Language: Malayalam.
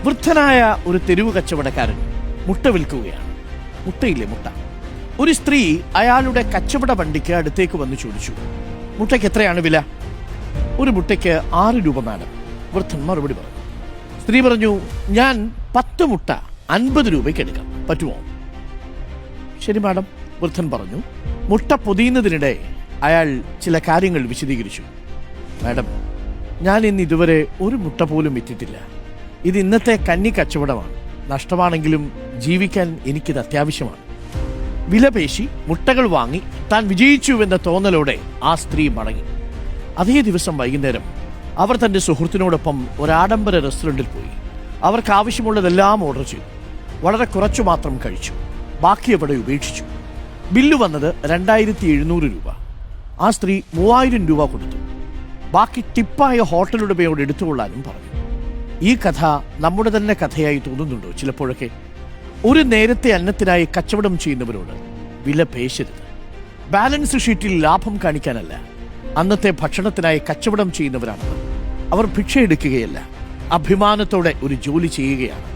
വൃദ്ധനായ ഒരു തെരുവ് കച്ചവടക്കാരൻ മുട്ട വിൽക്കുകയാണ്. മുട്ടയില്ലേ, മുട്ട. ഒരു സ്ത്രീ അയാളുടെ കച്ചവട വണ്ടിക്ക് അടുത്തേക്ക് വന്ന് ചോദിച്ചു, മുട്ടയ്ക്ക് എത്രയാണ് വില? ഒരു മുട്ടയ്ക്ക് 6 രൂപ മാഡം. വൃദ്ധൻ മറുപടി പറഞ്ഞു. സ്ത്രീ പറഞ്ഞു, ഞാൻ 10 മുട്ട 50 രൂപയ്ക്ക് എടുക്കാം, പറ്റുമോ? ശരി മാഡം, വൃദ്ധൻ പറഞ്ഞു. മുട്ട പൊതിയുന്നതിനിടെ അയാൾ ചില കാര്യങ്ങൾ വിശദീകരിച്ചു. മാഡം, ഞാൻ ഇന്ന് ഇതുവരെ ഒരു മുട്ട പോലും വിറ്റിട്ടില്ല. ഇത് ഇന്നത്തെ കന്നി കച്ചവടമാണ്. നഷ്ടമാണെങ്കിലും ജീവിക്കാൻ എനിക്കിത് അത്യാവശ്യമാണ്. വില പേശി മുട്ടകൾ വാങ്ങി താൻ വിജയിച്ചുവെന്ന തോന്നലോടെ ആ സ്ത്രീ മടങ്ങി. അതേ ദിവസം വൈകുന്നേരം അവർ തൻ്റെ സുഹൃത്തിനോടൊപ്പം ഒരാഡംബര റെസ്റ്റോറൻറ്റിൽ പോയി. അവർക്ക് ആവശ്യമുള്ളതെല്ലാം ഓർഡർ ചെയ്തു. വളരെ കുറച്ചു മാത്രം കഴിച്ചു. ബാക്കി അവിടെ ഉപേക്ഷിച്ചു. ബില്ല് വന്നത് 2700 രൂപ. ആ സ്ത്രീ 3000 രൂപ കൊടുത്തു. ബാക്കി ടിപ്പായ ഹോട്ടലുടമയോട് എടുത്തുകൊള്ളാനും പറഞ്ഞു. ഈ കഥ നമ്മുടെ തന്നെ കഥയായി തോന്നുന്നുണ്ടോ ചിലപ്പോഴൊക്കെ? ഒരു നേരത്തെ അന്നത്തിനായി കച്ചവടം ചെയ്യുന്നവരോട് വില പേശരുത്. ബാലൻസ് ഷീറ്റിൽ ലാഭം കാണിക്കാനല്ല, അന്നത്തെ ഭക്ഷണത്തിനായി കച്ചവടം ചെയ്യുന്നവരാണ്. അവർ ഭിക്ഷ എടുക്കുകയല്ല, അഭിമാനത്തോടെ ഒരു ജോലി ചെയ്യുകയാണ്.